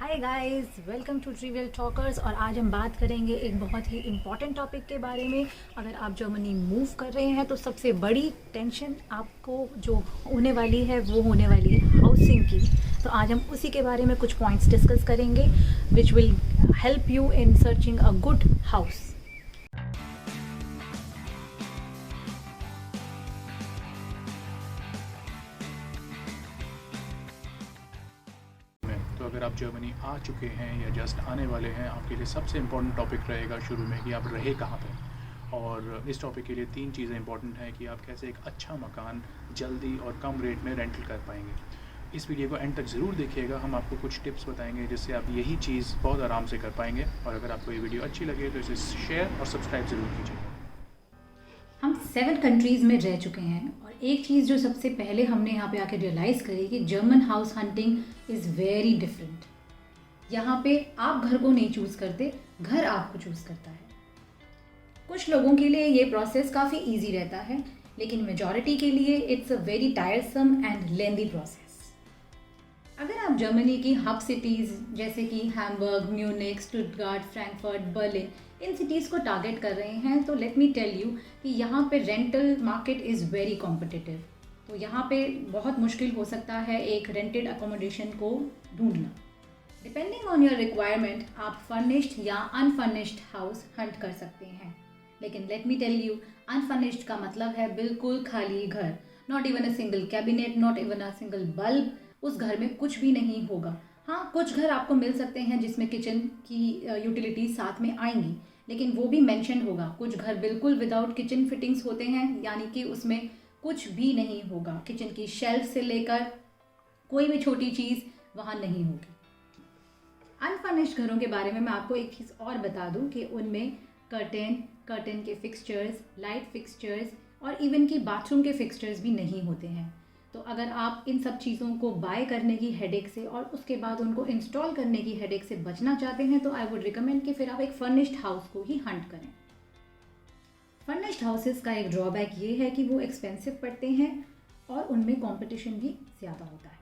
Hi guys, welcome to trivial talkers. और आज हम बात करेंगे एक बहुत ही इम्पॉर्टेंट टॉपिक के बारे में। अगर आप जर्मनी मूव कर रहे हैं तो सबसे बड़ी टेंशन आपको जो होने वाली है वो होने वाली है हाउसिंग की। तो आज हम उसी के बारे में कुछ पॉइंट्स डिस्कस करेंगे which will help you in searching a good house. तो अगर आप जर्मनी आ चुके हैं या जस्ट आने वाले हैं, आपके लिए सबसे इम्पोर्टेंट टॉपिक रहेगा शुरू में कि आप रहे कहाँ पे। और इस टॉपिक के लिए 3 चीज़ें इंपॉर्टेंट हैं कि आप कैसे एक अच्छा मकान जल्दी और कम रेट में रेंटल कर पाएंगे। इस वीडियो को एंड तक ज़रूर देखिएगा, हम आपको कुछ टिप्स बताएंगे जिससे आप यही चीज़ बहुत आराम से कर पाएंगे। और अगर आपको ये वीडियो अच्छी लगे तो इसे शेयर और सब्सक्राइब ज़रूर कीजिएगा। हम 7 कंट्रीज़ में रह चुके हैं और एक चीज़ जो सबसे पहले हमने यहाँ पे आके रियलाइज़ करी कि German house hunting is very different. यहाँ पे आप घर को नहीं चूज़ करते, घर आपको चूज़ करता है। कुछ लोगों के लिए ये प्रोसेस काफ़ी इजी रहता है, लेकिन मेजॉरिटी के लिए it's a very tiresome and lengthy process. अगर आप जर्मनी की हब सिटीज़ जैसे कि Hamburg, Munich, Stuttgart, Frankfurt, Berlin, इन सिटीज़ को टारगेट कर रहे हैं तो लेट मी टेल यू कि यहाँ पे rental market is very competitive. तो यहाँ पे बहुत मुश्किल हो सकता है एक रेंटेड अकोमोडेशन को ढूंढना। डिपेंडिंग ऑन योर रिक्वायरमेंट आप फर्निश्ड या अनफर्निश्ड हाउस हंट कर सकते हैं। लेकिन let me tell you, unfurnished का मतलब है बिल्कुल खाली घर, not even a single cabinet, not even a single bulb, उस घर में कुछ भी नहीं होगा। हाँ, कुछ घर आपको मिल सकते हैं जिसमें किचन की यूटिलिटीज साथ में आएंगी, लेकिन वो भी मेंशन होगा। कुछ घर बिल्कुल विदाउट किचन फिटिंग्स होते हैं, यानी कि उसमें कुछ भी नहीं होगा। किचन की शेल्फ से लेकर कोई भी छोटी चीज़ वहाँ नहीं होगी। अनफर्निश्ड घरों के बारे में मैं आपको एक चीज़ और बता दूं कि उनमें कर्टेन के फिक्सचर्स, लाइट फिक्सचर्स और इवन की बाथरूम के फिक्सचर्स भी नहीं होते हैं। तो अगर आप इन सब चीज़ों को बाय करने की हेडेक से और उसके बाद उनको इंस्टॉल करने की हेडेक से बचना चाहते हैं तो आई वुड रिकमेंड कि फिर आप एक फर्निश्ड हाउस को ही हंट करें। फर्निश्ड हाउसेस का एक ड्रॉबैक ये है कि वो एक्सपेंसिव पड़ते हैं और उनमें कंपटीशन भी ज़्यादा होता है।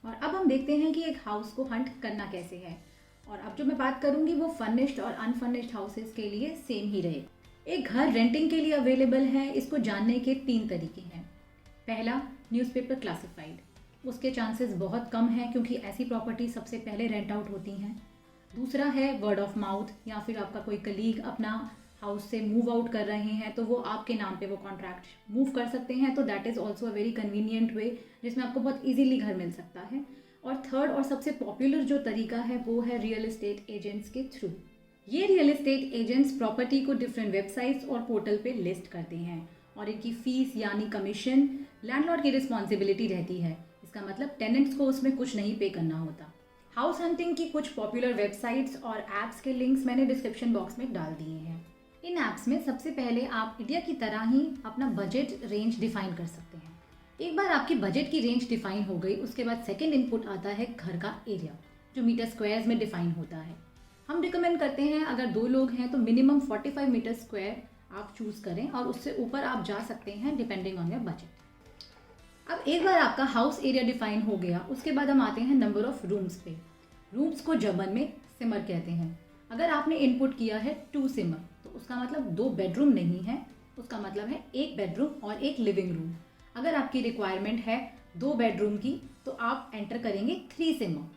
और अब हम देखते हैं कि एक हाउस को हंट करना कैसे है। और अब जो मैं बात करूंगी वो फर्निश्ड और अनफर्निश्ड हाउसेस के लिए सेम ही रहेगा। एक घर रेंटिंग के लिए अवेलेबल है, इसको जानने के 3 तरीके हैं। पहला, न्यूज़पेपर क्लासिफाइड। उसके चांसेस बहुत कम हैं क्योंकि ऐसी प्रॉपर्टी सबसे पहले रेंट आउट होती हैं। दूसरा है वर्ड ऑफ माउथ, या फिर आपका कोई कलीग अपना हाउस से मूव आउट कर रहे हैं तो वो आपके नाम पे वो कॉन्ट्रैक्ट मूव कर सकते हैं, तो that is also a very convenient way जिसमें आपको बहुत ईजीली घर मिल सकता है। और थर्ड और सबसे पॉपुलर जो तरीका है वो है रियल एस्टेट एजेंट्स के थ्रू। ये रियल एस्टेट एजेंट्स प्रॉपर्टी को डिफरेंट वेबसाइट्स और पोर्टल पे लिस्ट करते हैं और इनकी फीस यानी कमीशन लैंडलॉर्ड की रिस्पॉन्सिबिलिटी रहती है। इसका मतलब टेनेंट्स को उसमें कुछ नहीं पे करना होता। हाउस हंटिंग की कुछ पॉपुलर वेबसाइट्स और ऐप्स के लिंक्स मैंने डिस्क्रिप्शन बॉक्स में डाल दिए हैं। इन ऐप्स में सबसे पहले आप इंडिया की तरह ही अपना बजट रेंज डिफाइन कर सकते हैं। एक बार आपकी बजट की रेंज डिफाइन हो गई, उसके बाद सेकंड इनपुट आता है घर का एरिया, जो मीटर स्क्वायर्स में डिफाइन होता है। हम रिकमेंड करते हैं अगर 2 लोग हैं तो मिनिमम 45 मीटर स्क्वायर आप चूज़ करें और उससे ऊपर आप जा सकते हैं डिपेंडिंग ऑन योर बजट। अब एक बार आपका हाउस एरिया डिफाइन हो गया, उसके बाद हम आते हैं नंबर ऑफ रूम्स पे। रूम्स को जर्मन में सिमर कहते हैं। अगर आपने इनपुट किया है 2 सिमर तो उसका मतलब 2 बेडरूम नहीं है, उसका मतलब है 1 बेडरूम और 1 लिविंग रूम। अगर आपकी रिक्वायरमेंट है 2 बेडरूम की तो आप एंटर करेंगे 3 सिमर,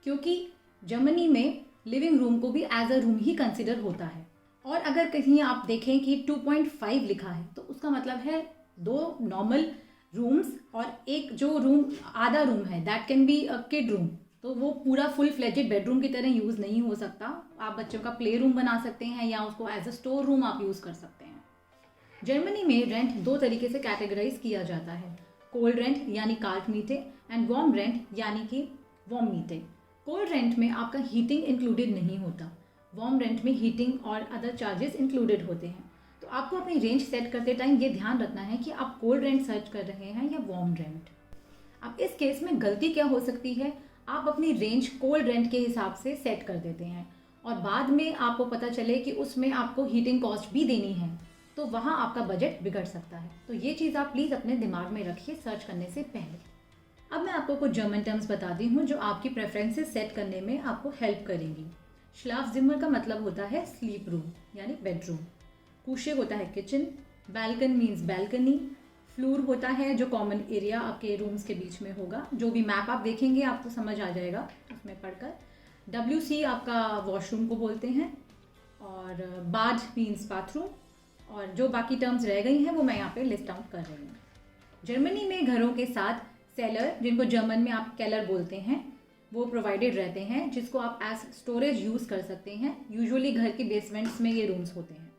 क्योंकि जर्मनी में लिविंग रूम को भी एज अ रूम ही कंसिडर होता है। और अगर कहीं आप देखें कि 2.5 लिखा है तो उसका मतलब है 2 नॉर्मल रूम्स और एक जो रूम आधा रूम है, that can be a kid room, तो वो पूरा फुल फ्लेजेड बेडरूम की तरह यूज़ नहीं हो सकता। आप बच्चों का प्ले रूम बना सकते हैं या उसको एज अ स्टोर रूम आप यूज़ कर सकते हैं। जर्मनी में रेंट 2 तरीके से कैटेगराइज किया जाता है, कोल्ड रेंट यानी काल्ट मीटे एंड वार्म रेंट यानी कि वार्म मीटे। कोल्ड रेंट में आपका हीटिंग इंक्लूडेड नहीं होता, वार्म रेंट में हीटिंग और अदर चार्जेस इंक्लूडेड होते हैं। तो आपको अपनी रेंज सेट करते टाइम ये ध्यान रखना है कि आप कोल्ड रेंट सर्च कर रहे हैं या वार्म रेंट। अब इस केस में गलती क्या हो सकती है, आप अपनी रेंज कोल्ड रेंट के हिसाब से सेट कर देते हैं और बाद में आपको पता चले कि उसमें आपको हीटिंग कॉस्ट भी देनी है, तो वहाँ आपका बजट बिगड़ सकता है। तो ये चीज़ आप प्लीज़ अपने दिमाग में रखिए सर्च करने से पहले। अब मैं आपको कुछ जर्मन टर्म्स बताती हूँ जो आपकी प्रेफरेंसेस सेट करने में आपको हेल्प करेंगी। श्लाफजिमर का मतलब होता है स्लीप रूम यानी बेडरूम। कुशे होता है किचन। बैल्कन मीन्स बैल्कनी। फ्लोर होता है जो कॉमन एरिया आपके रूम्स के बीच में होगा। जो भी मैप आप देखेंगे आपको समझ आ जाएगा उसमें पढ़कर। WC आपका वॉशरूम को बोलते हैं। और बाथ मीन्स बाथरूम। और जो बाकी टर्म्स रह गई हैं वो मैं यहाँ पे लिस्ट आउट कर रही हूँ। जर्मनी में घरों के साथ सेलर, जिनको जर्मन में आप केलर बोलते हैं, वो प्रोवाइडेड रहते हैं, जिसको आप एज स्टोरेज यूज़ कर सकते हैं। यूजुअली घर के बेसमेंट्स में ये रूम्स होते हैं।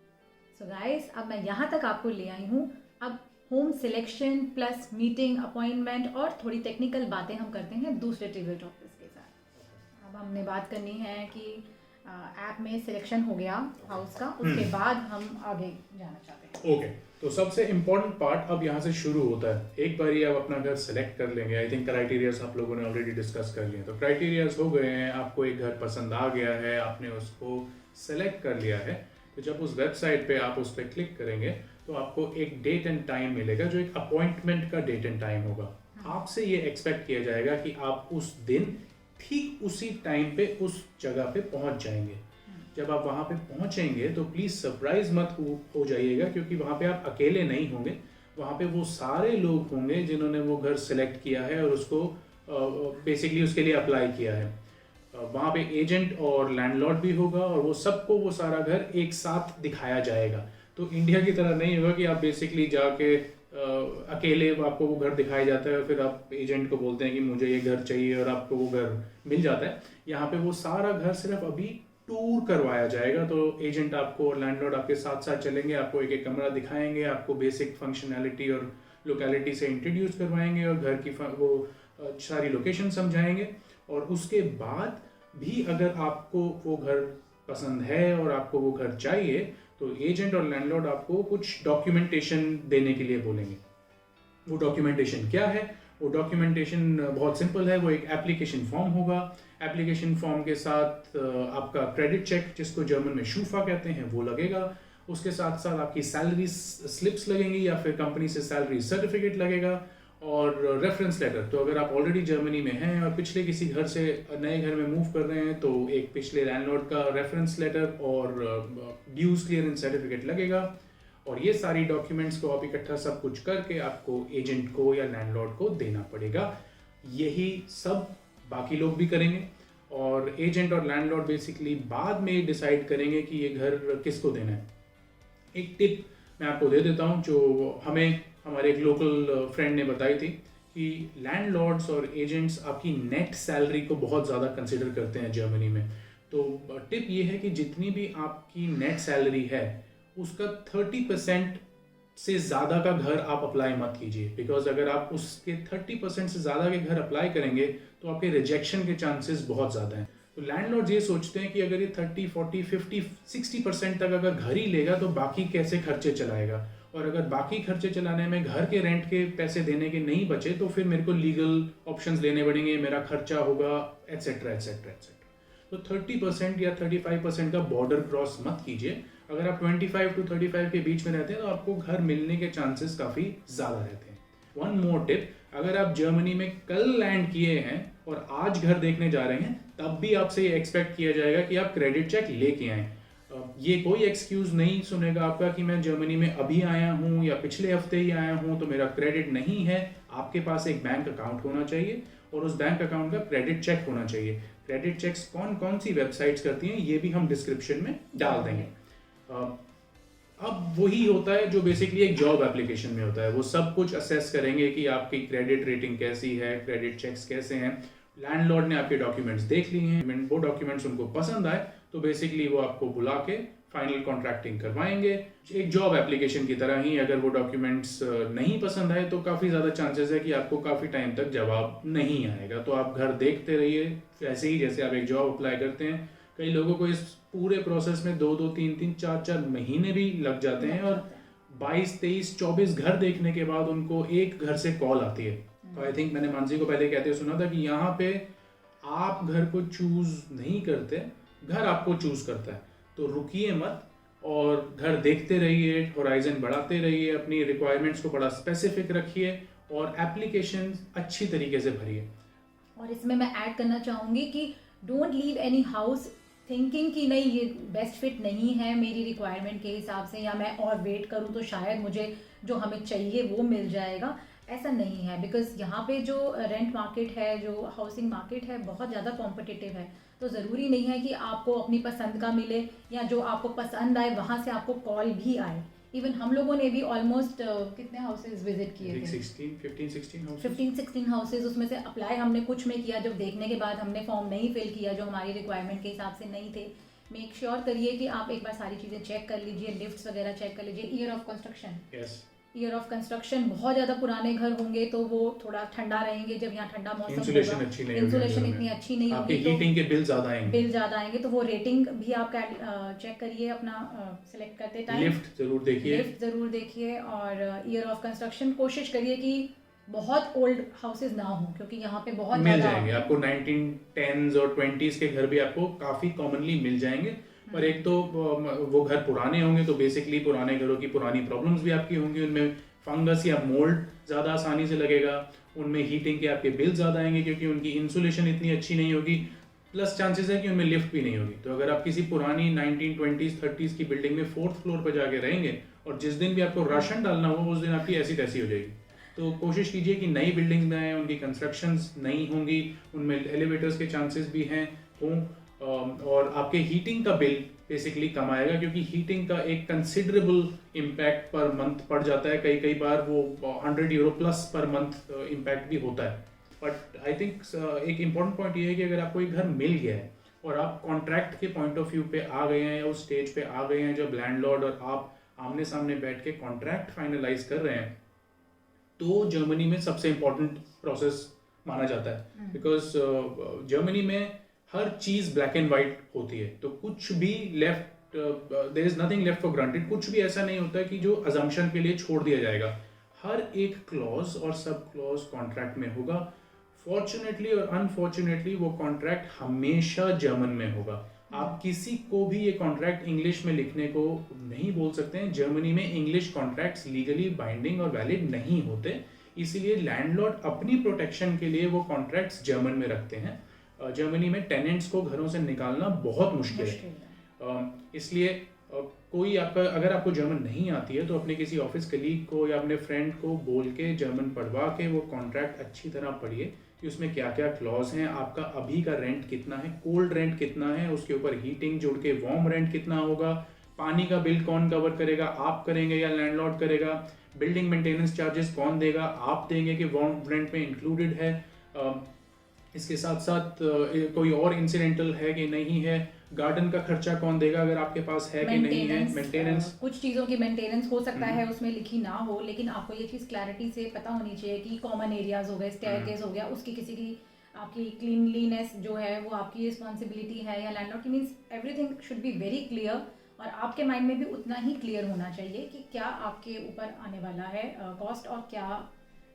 सो गाइस, अब मैं यहाँ तक आपको ले आई हूँ। अब home selection plus meeting appointment और थोड़ी टेक्निकल बातें हम करते हैं दूसरे ट्रिवियल टॉपिक्स के साथ। अब हमने बात करनी है कि ऐप में सिलेक्शन हो गया हाउस का, उसके बाद हम आगे जाना चाहते हैं। ओके, तो सबसे इम्पोर्टेंट पार्ट अब यहाँ से शुरू होता है। एक बार आप अपना घर सेलेक्ट कर लेंगे, आई थिंक क्राइटेरियाज आप लोगों ने ऑलरेडी डिस्कस कर लिए, तो क्राइटेरियाज हो गए हैं, आपको एक घर पसंद आ गया है, आपने उसको सेलेक्ट कर लिया है, तो जब उस वेबसाइट पे आप उस पर क्लिक करेंगे तो आपको एक डेट एंड टाइम मिलेगा जो एक अपॉइंटमेंट का डेट एंड टाइम होगा। आपसे ये एक्सपेक्ट किया जाएगा कि आप उस दिन ठीक उसी टाइम पे उस जगह पे पहुंच जाएंगे। जब आप वहाँ पे पहुँचेंगे तो प्लीज़ सरप्राइज मत हो जाइएगा, क्योंकि वहाँ पे आप अकेले नहीं होंगे। वहाँ पे वो सारे लोग होंगे जिन्होंने वो घर सेलेक्ट किया है और उसको बेसिकली उसके लिए अप्लाई किया है। वहाँ पे एजेंट और लैंडलॉर्ड भी होगा और वो सबको वो सारा घर एक साथ दिखाया जाएगा। तो इंडिया की तरह नहीं होगा कि आप बेसिकली जाके अकेले आपको वो घर दिखाया जाता है और फिर आप एजेंट को बोलते हैं कि मुझे ये घर चाहिए और आपको वो घर मिल जाता है। यहाँ पे वो सारा घर सिर्फ अभी टूर करवाया जाएगा। तो एजेंट आपको और लैंडलॉर्ड आपके साथ साथ चलेंगे, आपको एक एक कमरा दिखाएंगे, आपको बेसिक फंक्शनैलिटी और लोकेलिटी से इंट्रोड्यूस करवाएंगे और घर की वो सारी लोकेशन समझाएंगे। और उसके बाद भी अगर आपको वो घर पसंद है और आपको वो घर चाहिए तो एजेंट और लैंडलॉर्ड आपको कुछ डॉक्यूमेंटेशन देने के लिए बोलेंगे। वो डॉक्यूमेंटेशन क्या है? वो डॉक्यूमेंटेशन बहुत सिंपल है। वो एक एप्लीकेशन फॉर्म होगा। एप्लीकेशन फॉर्म के साथ आपका क्रेडिट चेक, जिसको जर्मन में शूफा कहते हैं, वो लगेगा। उसके साथ साथ आपकी सैलरी स्लिप्स लगेंगी या फिर कंपनी से सैलरी सर्टिफिकेट लगेगा और रेफरेंस लेटर। तो अगर आप ऑलरेडी जर्मनी में हैं और पिछले किसी घर से नए घर में मूव कर रहे हैं तो एक पिछले लैंडलॉर्ड का रेफरेंस लेटर और ड्यूज क्लियरेंस सर्टिफिकेट लगेगा। और ये सारी डॉक्यूमेंट्स को आप इकट्ठा सब कुछ करके आपको एजेंट को या लैंडलॉर्ड को देना पड़ेगा। यही सब बाकी लोग भी करेंगे और एजेंट और लैंडलॉर्ड बेसिकली बाद में डिसाइड करेंगे कि ये घर किसको देना है। एक टिप मैं आपको दे देता हूँ जो हमें हमारे एक लोकल फ्रेंड ने बताई थी कि लैंडलॉर्ड्स और एजेंट्स आपकी नेट सैलरी को बहुत ज़्यादा कंसिडर करते हैं जर्मनी में। तो टिप ये है कि जितनी भी आपकी नेट सैलरी है उसका 30% से ज़्यादा का घर आप अप्लाई मत कीजिए, बिकॉज अगर आप उसके 30% से ज़्यादा के घर अप्लाई करेंगे तो आपके रिजेक्शन के चांसेस बहुत ज़्यादा हैं। तो लैंडलॉर्ड ये सोचते हैं कि अगर ये 30, 40, 50, 60% तक अगर घर ही लेगा तो बाकी कैसे खर्चे चलाएगा, और अगर बाकी खर्चे चलाने में घर के रेंट के पैसे देने के नहीं बचे तो फिर मेरे को लीगल ऑप्शंस लेने पड़ेंगे, मेरा खर्चा होगा, एट्सेट्रा एट्सेट्रा एट्सेट्रा। तो 30% या 35% का बॉर्डर क्रॉस मत कीजिए। अगर आप 25 to 35 के बीच में रहते हैं तो आपको घर मिलने के चांसेस काफ़ी ज़्यादा रहते हैं। वन मोर टिप, अगर आप जर्मनी में कल लैंड किए हैं और आज घर देखने जा रहे हैं तब भी आपसे ये एक्सपेक्ट किया जाएगा कि आप क्रेडिट चेक लेके आएँ। ये कोई एक्सक्यूज़ नहीं सुनेगा आपका कि मैं जर्मनी में अभी आया हूँ या पिछले हफ्ते ही आया हूँ तो मेरा क्रेडिट नहीं है। आपके पास एक बैंक अकाउंट होना चाहिए और उस बैंक अकाउंट का क्रेडिट चेक होना चाहिए। क्रेडिट चेक्स कौन कौन सी वेबसाइट्स करती हैं ये भी हम डिस्क्रिप्शन में डाल देंगे। अब वही होता है जो बेसिकली एक जॉब एप्लीकेशन में होता है। वो सब कुछ असेस करेंगे कि आपकी क्रेडिट रेटिंग कैसी है, क्रेडिट चेक्स कैसे हैं। लैंडलॉर्ड ने आपके डॉक्यूमेंट्स देख लिए हैं, वो डॉक्यूमेंट्स उनको पसंद आए तो बेसिकली वो आपको बुला के फाइनल कॉन्ट्रैक्टिंग करवाएंगे। एक जॉब एप्लीकेशन की तरह ही। अगर वो डॉक्यूमेंट्स नहीं पसंद आए तो काफ़ी ज़्यादा चांसेस है कि आपको काफ़ी टाइम तक जवाब नहीं आएगा। तो आप घर देखते रहिए ऐसे ही जैसे आप एक जॉब अप्लाई करते हैं। कई लोगों को इस पूरे प्रोसेस में 2-2, 3-3, 4-4 महीने भी लग जाते हैं और 22, 23, 24 घर देखने के बाद उनको एक घर से कॉल आती है। तो आई थिंक मैंने मानसी को पहले कहते सुना था कि यहाँ पे आप घर को चूज नहीं करते, घर आपको चूज करता है। तो रुकिए मत और घर देखते रहिए, होराइजन बढ़ाते रहिए, अपनी रिक्वायरमेंट्स को बड़ा स्पेसिफिक रखिए और एप्लीकेशन अच्छी तरीके से भरिए। और इसमें मैं ऐड करना चाहूँगी कि don't leave any house thinking कि नहीं ये बेस्ट फिट नहीं है मेरी रिक्वायरमेंट के हिसाब से, या मैं और वेट करूँ तो शायद मुझे जो हमें चाहिए वो मिल जाएगा। ऐसा नहीं है, बिकॉज यहाँ पे जो रेंट मार्केट है, जो हाउसिंग मार्केट है, बहुत ज़्यादा कॉम्पिटिटिव है। तो ज़रूरी नहीं है कि आपको अपनी पसंद का मिले या जो आपको पसंद आए वहाँ से आपको कॉल भी आए। इवन हम लोगों ने भी ऑलमोस्ट कितने हाउसेज विजिट किए थे, 15-16 हाउसेज। उसमें से अप्लाई हमने कुछ में किया, जब देखने के बाद हमने फॉर्म नहीं फिल किया जो हमारी रिक्वायरमेंट के हिसाब से नहीं थे। मेक श्योर करिए कि आप एक बार सारी चीज़ें चेक कर लीजिए, लिफ्ट्स वगैरह चेक कर लीजिए। Year of construction, year of construction, बहुत ज़्यादा पुराने घर होंगे तो वो थोड़ा ठंडा रहेंगे, जब यहाँ ठंडा मौसम होगा इंसुलेशन इतनी अच्छी नहीं होगी, हीटिंग के बिल ज़्यादा आएंगे। तो वो रेटिंग भी आप चेक करिए अपना सेलेक्ट करते टाइम। लिफ्ट ज़रूर देखिए और ईयर ऑफ कंस्ट्रक्शन कोशिश करिए कि बहुत ओल्ड हाउसेज ना हो, क्योंकि यहाँ पे बहुत मिल जाएंगे आपको 1910s और 20s के घर भी आपको काफ़ी कॉमनली मिल जाएंगे। पर एक तो वो घर पुराने होंगे तो बेसिकली पुराने घरों की पुरानी प्रॉब्लम्स भी आपकी होंगी, उनमें फंगस या मोल्ड ज़्यादा आसानी से लगेगा, उनमें हीटिंग के आपके बिल ज़्यादा आएंगे क्योंकि उनकी इंसुलेशन इतनी अच्छी नहीं होगी, प्लस चांसेस है कि उनमें लिफ्ट भी नहीं होगी। तो अगर आप किसी पुरानी 1920s 30s की बिल्डिंग में 4th फ्लोर पर जाके रहेंगे और जिस दिन भी आपको राशन डालना हो उस दिन आपकी ऐसी तैसी हो जाएगी। तो कोशिश कीजिए कि नई बिल्डिंग्स में आए, उनकी कंस्ट्रक्शंस नई होंगी, उनमें एलिवेटर्स के चांसेस भी हैं और आपके हीटिंग का बिल बेसिकली कम आएगा, क्योंकि हीटिंग का एक कंसिडरेबल इम्पैक्ट पर मंथ पड़ जाता है। कई बार वो 100 euro plus per month impact भी होता है। बट आई थिंक एक इम्पॉर्टेंट पॉइंट ये है कि अगर आपको एक घर मिल गया है और आप कॉन्ट्रैक्ट के पॉइंट ऑफ व्यू पे आ गए हैं या उस स्टेज पे आ गए हैं जब लैंडलॉर्ड और आप आमने सामने बैठ के कॉन्ट्रैक्ट फाइनलाइज कर रहे हैं, तो जर्मनी में सबसे इम्पोर्टेंट प्रोसेस माना जाता है। बिकॉज जर्मनी में हर चीज ब्लैक एंड व्हाइट होती है, तो कुछ भी left there is nothing left for granted, कुछ भी ऐसा नहीं होता कि जो अजम्पशन के लिए छोड़ दिया जाएगा। हर एक क्लॉज और सब क्लॉज कॉन्ट्रैक्ट में होगा। फॉर्चुनेटली और अनफॉर्चुनेटली वो कॉन्ट्रैक्ट हमेशा जर्मन में होगा। आप किसी को भी ये कॉन्ट्रैक्ट इंग्लिश में लिखने को नहीं बोल सकते हैं। जर्मनी में इंग्लिश कॉन्ट्रैक्ट्स लीगली बाइंडिंग और वैलिड नहीं होते, इसीलिए लैंडलॉर्ड अपनी प्रोटेक्शन के लिए वो कॉन्ट्रैक्ट्स जर्मन में रखते हैं। जर्मनी में टेनेंट्स को घरों से निकालना बहुत मुश्किल है। इसलिए कोई आपका अगर आपको जर्मन नहीं आती है तो अपने किसी ऑफिस कलीग को या अपने फ्रेंड को बोल के जर्मन पढ़वा के वो कॉन्ट्रैक्ट अच्छी तरह पढ़िए कि उसमें क्या क्या क्लॉज हैं, आपका अभी का रेंट कितना है, कोल्ड रेंट कितना है, उसके ऊपर हीटिंग जोड़ के वार्म रेंट कितना होगा, पानी का बिल कौन कवर करेगा, आप करेंगे या लैंडलॉर्ड करेगा, बिल्डिंग मेंटेनेंस चार्जेस कौन देगा, आप देंगे कि वार्म रेंट में इंक्लूडेड है, इसके साथ साथ कोई और इंसिडेंटल है कि नहीं है, गार्डन का खर्चा कौन देगा अगर आपके पास है कि नहीं है, मेंटेनेंस कुछ चीज़ों की मेंटेनेंस हो सकता है उसमें लिखी ना हो, लेकिन आपको ये चीज़ क्लैरिटी से पता होनी चाहिए कि कॉमन एरियाज हो गए, स्टेयरकेस हो गया, उसकी किसी की आपकी क्लीनलीनेस जो है वो आपकी रिस्पॉन्सिबिलिटी है या लैंडलॉर्ड की, means everything should be very clear और आपके माइंड में भी उतना ही क्लियर होना चाहिए कि क्या आपके ऊपर आने वाला है कॉस्ट और क्या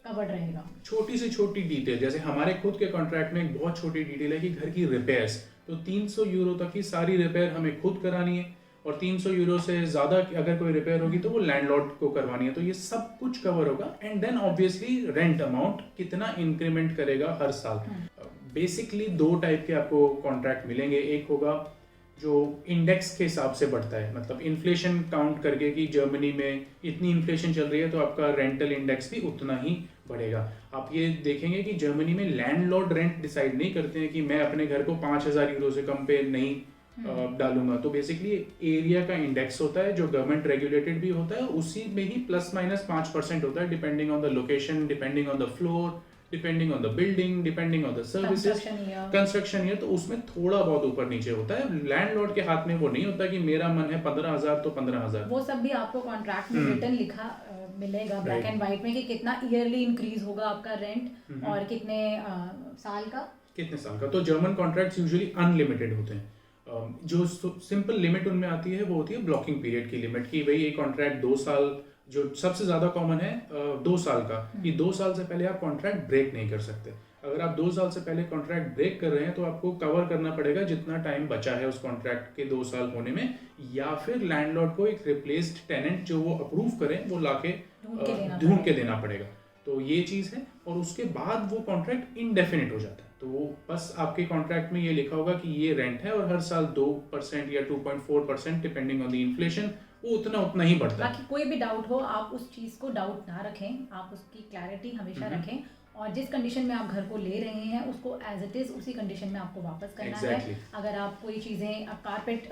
कवर्ड रहेगा। छोटी से छोटी डिटेल, जैसे हमारे खुद के कॉन्ट्रैक्ट में एक बहुत छोटी डिटेल है कि घर की रिपेयर्स, तो 300 यूरो तक की सारी रिपेयर हमें खुद करानी है और 300 यूरो से ज़्यादा अगर कोई रिपेयर होगी तो वो लैंडलॉर्ड को करवानी है। तो ये सब कुछ कवर होगा and then obviously rent amount कितना इंक्रीमेंट करेगा हर साल। बेसिकली 2 टाइप के आपको कॉन्ट्रैक्ट मिलेंगे। एक होगा जो इंडेक्स के हिसाब से बढ़ता है, मतलब इन्फ्लेशन काउंट करके कि जर्मनी में इतनी इन्फ्लेशन चल रही है तो आपका रेंटल इंडेक्स भी उतना ही बढ़ेगा। आप ये देखेंगे कि जर्मनी में लैंडलॉर्ड रेंट डिसाइड नहीं करते हैं कि मैं अपने घर को 5000 यूरो से कम पे नहीं डालूंगा। तो बेसिकली एरिया का इंडेक्स होता है जो गवर्नमेंट रेगुलेटेड भी होता है, उसी में ही ±5% होता है depending on the location, depending on the floor, depending on the building, depending on the services, construction year, तो उसमें थोड़ा बहुत ऊपर नीचे होता है। लैंडलॉर्ड के हाथ में वो नहीं होता कि मेरा मन है 15,000 तो 15,000। वो सब भी आपको कॉन्ट्रैक्ट में रिटन लिखा मिलेगा ब्लैक एंड व्हाइट में कि कितना ईयरली इंक्रीज होगा आपका रेंट और कितने साल का। तो जर्मन कॉन्ट्रैक्ट्स यूजुअली अनलिमिटेड होते हैं। जो सिंपल लिमिट उनमें आती है वो होती है ब्लॉकिंग पीरियड की लिमिट, कि भाई ये कॉन्ट्रैक्ट 2 साल, जो सबसे ज्यादा कॉमन है 2 साल का, कि 2 साल से पहले आप कॉन्ट्रैक्ट ब्रेक नहीं कर सकते। अगर आप 2 साल से पहले कॉन्ट्रैक्ट ब्रेक कर रहे हैं तो आपको कवर करना पड़ेगा जितना टाइम बचा है उस कॉन्ट्रैक्ट के 2 साल होने में, या फिर लैंडलॉर्ड को एक रिप्लेस्ड टेनेंट जो वो अप्रूव करें वो लाके ढूंढ के देना पड़ेगा। तो ये चीज़ है, और उसके बाद वो कॉन्ट्रैक्ट इनडेफिनिट हो जाता है। तो वो बस आपके कॉन्ट्रैक्ट में ये लिखा होगा कि ये रेंट है, और हर साल 2% या 2.4% डिपेंडिंग ऑन द इन्फ्लेशन वो उतना ही बढ़ता है। बाकी कोई भी डाउट हो, आप उस चीज़ को डाउट ना रखें, आप उसकी क्लैरिटी हमेशा रखें, और जिस कंडीशन में आप घर को ले रहे हैं उसको एज इट इज़ उसी कंडीशन में आपको वापस करना है। अगर आप कोई चीज़ें, कारपेट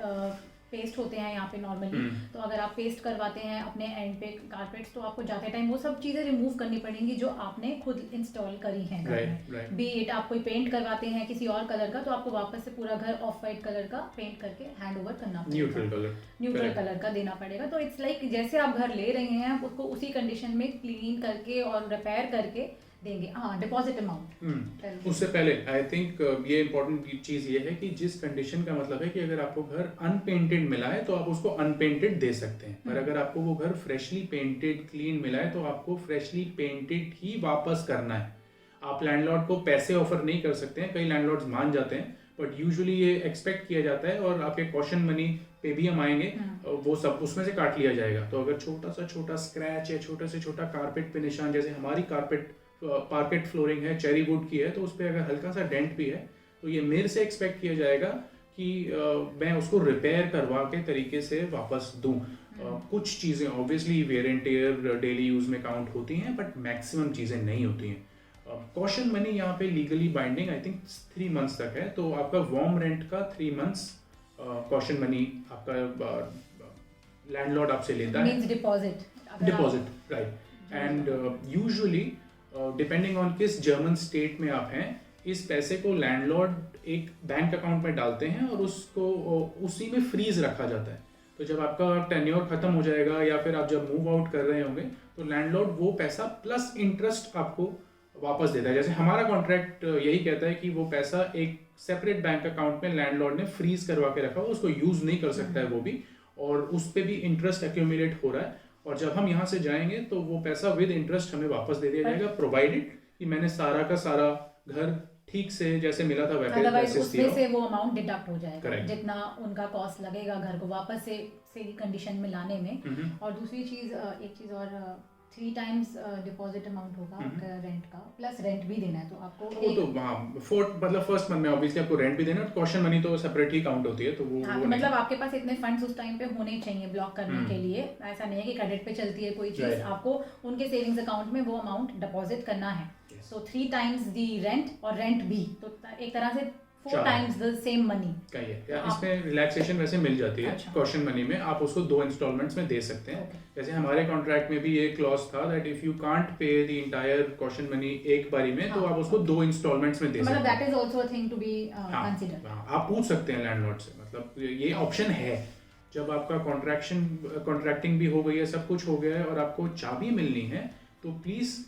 पेस्ट होते हैं यहाँ पे नॉर्मली, तो अगर आप पेस्ट करवाते हैं अपने एंड पे कारपेट्स, तो आपको जाते टाइम वो सब चीज़ें रिमूव करनी पड़ेंगी जो आपने खुद इंस्टॉल करी हैं घर में। बी इट आप कोई पेंट करवाते हैं किसी और कलर का, तो आपको वापस से पूरा घर ऑफ वाइट कलर का पेंट करके हैंड ओवर करना पड़ेगा, न्यूट्रल कलर का देना पड़ेगा। तो इट्स लाइक जैसे आप घर ले रहे हैं उसको उसी कंडीशन में क्लीन करके और रिपेयर करके देंगे। हाँ, डिपॉजिट अमाउंट उससे पहले आई थिंक ये इम्पोर्टेंट चीज़ ये है कि जिस कंडीशन का मतलब है कि अगर आपको घर अनपेंटेड मिला है तो आप उसको अनपेंटेड दे सकते हैं, पर अगर आपको वो घर फ्रेशली पेंटेड क्लीन मिला है तो आपको फ्रेशली पेंटेड ही वापस करना है। आप लैंडलॉर्ड को पैसे ऑफर नहीं कर सकते हैं, कई लैंडलॉर्ड्स मान जाते हैं, बट यूजुअली ये एक्सपेक्ट किया जाता है और आपके कॉशन मनी पे भी हम आएंगे, वो सब उसमें से काट लिया जाएगा। तो अगर छोटा से छोटा स्क्रैच या छोटा से छोटा कारपेट पे निशान, जैसे हमारी पार्केट फ्लोरिंग है, चेरी वुड की है, तो उस पर अगर हल्का सा डेंट भी है तो ये मेरे से एक्सपेक्ट किया जाएगा कि मैं उसको रिपेयर करवा के तरीके से वापस दूं। कुछ चीज़ें obviously wear and tear daily use में काउंट होती हैं, बट मैक्सिमम चीज़ें नहीं होती हैं। कॉशन मनी यहाँ पे legally binding I think 3 months तक है, तो आपका वार्म रेंट का 3 मंथ्स कॉशन मनी आपका लैंडलॉर्ड आपसे लेता है, deposit right. And usually depending on किस जर्मन स्टेट में आप हैं, इस पैसे को लैंडलॉर्ड एक बैंक अकाउंट में डालते हैं और उसको उसी में फ्रीज रखा जाता है। तो जब आपका टेन्योर खत्म हो जाएगा या फिर आप जब मूव आउट कर रहे होंगे तो लैंडलॉर्ड वो पैसा प्लस इंटरेस्ट आपको वापस देता है। जैसे हमारा कॉन्ट्रैक्ट यही कहता है कि वो पैसा एक सेपरेट बैंक अकाउंट में लैंडलॉर्ड ने फ्रीज करवा के रखा हो, उसको यूज नहीं कर सकता है वो भी, और उस पर भी इंटरेस्ट एक्यूमुलेट हो रहा है, और जब हम यहाँ से जाएंगे तो वो पैसा विद इंटरेस्ट हमें वापस दे दिया जाएगा, प्रोवाइडेड कि मैंने सारा का सारा घर ठीक से जैसे मिला था वैसे उसमें से वो अमाउंट डिडक्ट हो जाएगा, जितना उनका कॉस्ट लगेगा घर को वापस से सही कंडीशन में लाने में। और दूसरी चीज, एक चीज और, 3 टाइम्स डिपॉजिट अमाउंट होगा आपका रेंट का, प्लस रेंट भी देना है। तो आपको वो तो मतलब फर्स्ट मंथ में ऑब्वियसली आपको रेंट भी देना है, कॉशन मनी तो सेपरेट ही काउंट होती है। तो वो मतलब आपके पास इतने फंड्स उस टाइम पे होने चाहिए ब्लॉक करने के लिए। ऐसा नहीं है कि क्रेडिट पे चलती है कोई चीज, आपको उनके सेविंग्स अकाउंट में वो अमाउंट डिपॉजिट करना है। सो 3 टाइम्स दी रेंट, और रेंट भी तो एक तरह से 4 टाइम्स द सेम मनी का ही है। इसमें रिलैक्सेशन वैसे मिल जाती है। कॉशन मनी में आप उसको 2 इंस्टॉलमेंट्स में दे सकते हैं। जैसे हमारे कॉन्ट्रैक्ट में भी ये क्लॉज था that if you can't pay the entire caution money एक बारी में, तो आप उसको 2 इंस्टॉलमेंट्स में दे सकते हैं। मतलब that is also a thing to be consider. आप पूछ सकते हैं लैंडलॉर्ड से, मतलब ये ऑप्शन है। जब आपका कॉन्ट्रैक्टिंग भी हो गई है, सब कुछ हो गया है और आपको चाबी मिलनी है, तो प्लीज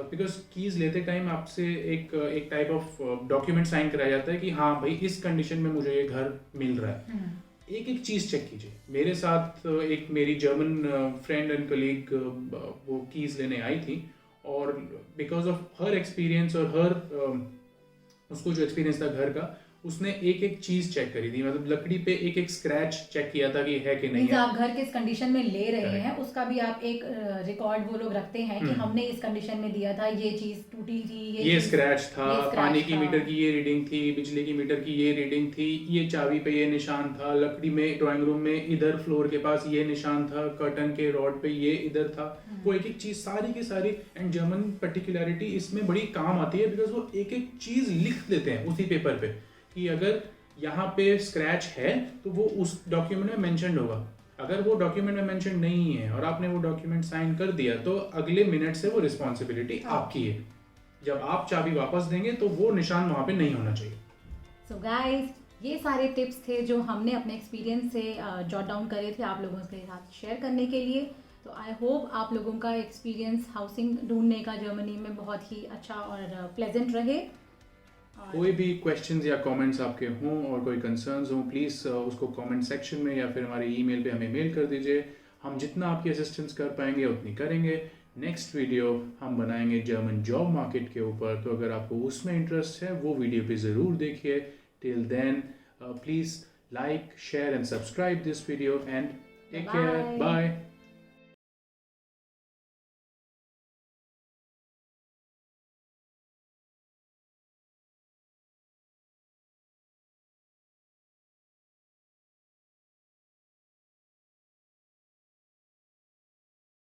बिकॉज कीज लेते टाइम आपसे एक टाइप ऑफ डॉक्यूमेंट साइन कराया जाता है कि हाँ भाई इस कंडीशन में मुझे ये घर मिल रहा है। एक चीज चेक कीजिए। मेरे साथ एक मेरी जर्मन फ्रेंड एंड कलीग वो कीज लेने आई थी, और बिकॉज ऑफ हर एक्सपीरियंस और हर उसको जो एक्सपीरियंस था घर का, उसने एक चीज चेक करी थी, मतलब लकड़ी पे एक स्क्रैच चेक किया था कि है कि नहीं है। आप घर किस कंडीशन में ले रहे हैं उसका भी आप एक रिकॉर्ड वो लोग रखते हैं कि हमने इस कंडीशन में दिया था, ये चीज टूटी थी, ये स्क्रैच था, पानी की मीटर की ये रीडिंग थी, बिजली की मीटर की ये रीडिंग थी, ये चाबी पे ये निशान था, लकड़ी में ड्राइंग रूम में इधर फ्लोर के पास ये निशान था, कर्टन के रॉड पे ये इधर था। वो एक चीज सारी की सारी, एंड जर्मन पर्टिकुलरिटी इसमें बड़ी काम आती है बिकॉज वो एक चीज लिख देते हैं उसी पेपर पे कि अगर यहाँ पे स्क्रैच है तो वो उस डॉक्यूमेंट में मेंशन होगा। अगर वो डॉक्यूमेंट में मेंशन नहीं है और आपने वो डॉक्यूमेंट साइन कर दिया तो अगले मिनट से वो रिस्पॉन्सिबिलिटी आपकी है। जब आप चाबी वापस देंगे तो वो निशान वहाँ पे नहीं होना चाहिए। सो गाइस, ये सारे टिप्स थे जो हमने अपने एक्सपीरियंस से जॉट डाउन करे थे आप लोगों के साथ शेयर करने के लिए। तो आई होप आप लोगों का एक्सपीरियंस हाउसिंग ढूंढने का जर्मनी में बहुत ही अच्छा और प्लेजेंट रहे। कोई भी क्वेश्चंस या कमेंट्स आपके हों और कोई कंसर्न्स हों, प्लीज़ उसको कमेंट सेक्शन में या फिर हमारे ईमेल पे हमें मेल कर दीजिए। हम जितना आपकी असिस्टेंस कर पाएंगे उतनी करेंगे। नेक्स्ट वीडियो हम बनाएंगे जर्मन जॉब मार्केट के ऊपर, तो अगर आपको उसमें इंटरेस्ट है वो वीडियो भी ज़रूर देखिए। Till then please like, share and subscribe this video and take care. Bye.